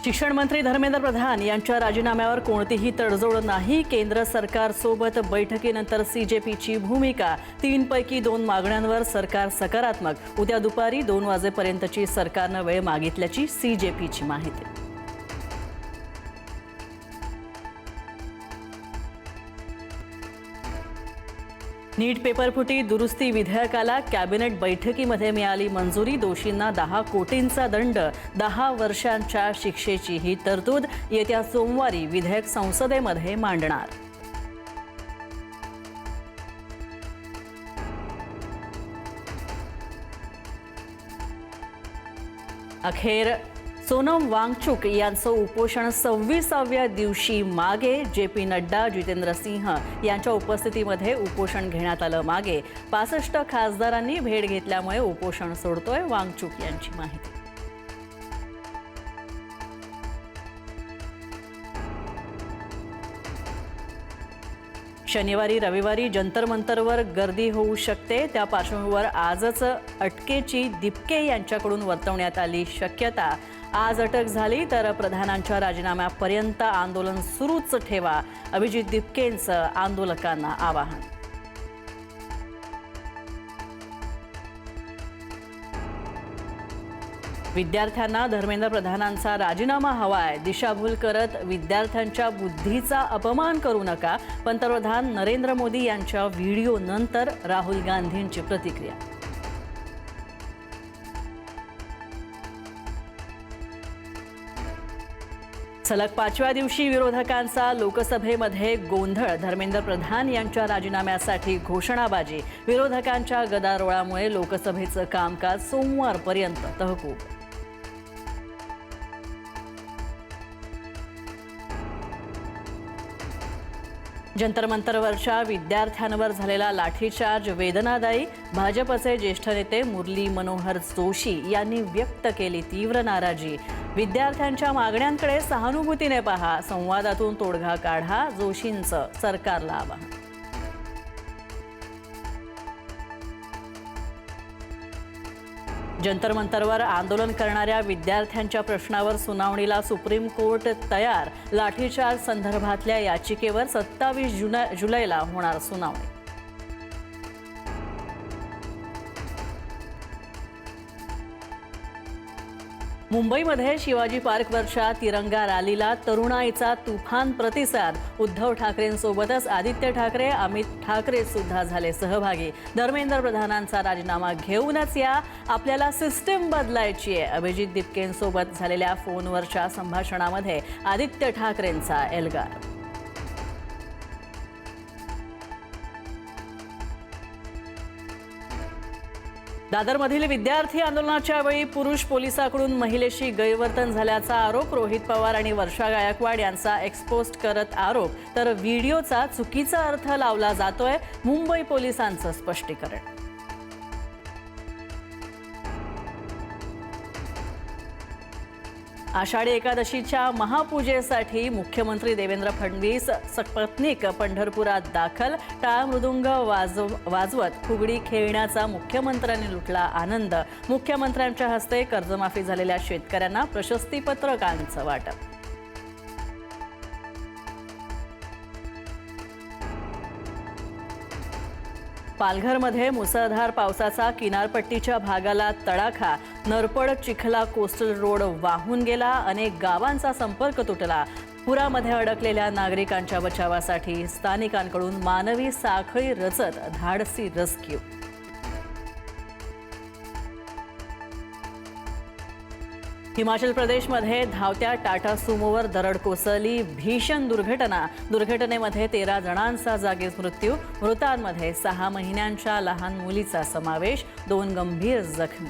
शिक्षण मंत्री धर्मेंद्र प्रधान यांच्या राजीनाम्यावर कोणतीही तडजोड नाही। केंद्र सरकारसोबत बैठकीनंतर सीजेपीची भूमिका। 3 पैकी 2 मागण्यांवर सरकार सकारात्मक। उद्या दुपारी 2 वाजेपर्यंतची सरकारने वेळ मागितल्याची सीजेपीची माहिती। नीट पेपरफुटी दुरुस्ती विधेयकाला कॅबिनेट बैठकीमध्ये मिळाली मंजुरी। दोषींना 10 कोटींचा दंड, 10 वर्षांच्या शिक्षेची ही तरतूद। येत्या सोमवारी विधेयक संसदेमध्ये मांडणार। अखेर सोनम वांगचुक यांचं उपोषण 26व्या दिवशी मागे। जेपी नड्डा, जितेंद्र सिंह यांच्या उपस्थितीमध्ये उपोषण घेण्यात आलं मागे। 65 खासदारांनी भेट घेतल्यामुळे उपोषण सोडतोय वांगचुक यांची माहिती। शनिवारी रविवारी जंतर मंतरवर गर्दी होऊ शकते। त्या पार्श्वभूमीवर आजच अटकेची दिपके यांच्याकडून वर्तवण्यात आली शक्यता। आज अटक झाली तर प्रधानांच्या राजीनाम्यापर्यंत आंदोलन सुरूच ठेवा, अभिजित दिपकेंचं आंदोलकांना आवाहन। विद्यार्थ्यांना धर्मेंद्र प्रधानांचा राजीनामा हवाय। दिशाभूल करत विद्यार्थ्यांच्या बुद्धीचा अपमान करू नका। पंतप्रधान नरेंद्र मोदी यांच्या व्हिडिओ नंतर राहुल गांधींची प्रतिक्रिया। सलग 5व्या दिवशी विरोधकांचा लोकसभेमध्ये गोंधळ। धर्मेंद्र प्रधान यांच्या राजीनाम्यासाठी घोषणाबाजी। विरोधकांच्या गदारोळामुळे लोकसभेचं कामकाज सोमवारपर्यंत तहकूब। जंतर मंतरवरच्या विद्यार्थ्यांवर झालेला लाठीचार्ज वेदनादायी। भाजपचे ज्येष्ठ नेते मुरली मनोहर जोशी यांनी व्यक्त केली तीव्र नाराजी। विद्यार्थ्यांच्या मागण्यांकडे सहानुभूतीने पहा, संवादातून तोडगा काढा, जोशींचं सरकारला आवाहन। जंतर मंतरवर आंदोलन करणाऱ्या विद्यार्थ्यांच्या प्रश्नावर सुनावणीला सुप्रीम कोर्ट तयार। लाठीचार्ज संदर्भातल्या याचिकेवर 27 जुलैला होणार सुनावणी। मुंबईमध्ये शिवाजी पार्कवरच्या तिरंगा रॅलीला तरुणाईचा तुफान प्रतिसाद। उद्धव ठाकरेंसोबतच आदित्य ठाकरे, अमित ठाकरे सुद्धा झाले सहभागी। धर्मेंद्र प्रधानांचा राजीनामा घेऊनच या, आपल्याला सिस्टीम बदलायची आहे। अभिजित दिपकेंसोबत झालेल्या फोनवरच्या संभाषणामध्ये आदित्य ठाकरेंचा एल्गार। दादरमधील विद्यार्थी आंदोलनाच्या वेळी पुरुष पोलिसाकडून महिलेशी गैरवर्तन झाल्याचा आरोप। रोहित पवार आणि वर्षा गायकवाड यांचा एक्सपोज करत आरोप, तर व्हिडिओचा चुकीचा अर्थ लावला जातोय। मुंबई पोलिसांचं स्पष्टीकरण। आषाढी एकादशीच्या महापूजेसाठी मुख्यमंत्री देवेंद्र फडणवीस सपत्नीक पंढरपुरात दाखल। टाळ मृदुंग वाजवत फुगडी खेळण्याचा मुख्यमंत्र्यांनी लुटला आनंद। मुख्यमंत्र्यांच्या हस्ते कर्जमाफी झालेल्या शेतकऱ्यांना प्रशस्तीपत्रकांचं वाटप। पालघरमध्ये मुसळधार पावसाचा किनारपट्टीच्या भागाला तडाखा। नरपड चिखला कोस्टल रोड वाहून गेला। अनेक गावांचा संपर्क तुटला। पुरामध्ये अडकलेल्या नागरिकांच्या बचावासाठी स्थानिकांकडून मानवी साखळी रचत धाडसी रेस्क्यू। हिमाचल प्रदेशमध्ये धावत्या टाटा सुमोवर दरड कोसळली। भीषण दुर्घटना। दुर्घटनेमध्ये 13 जणांचा जागीच मृत्यू। मृतांमध्ये 6 महिन्यांच्या लहान मुलीचा समावेश। 2 गंभीर जखमी।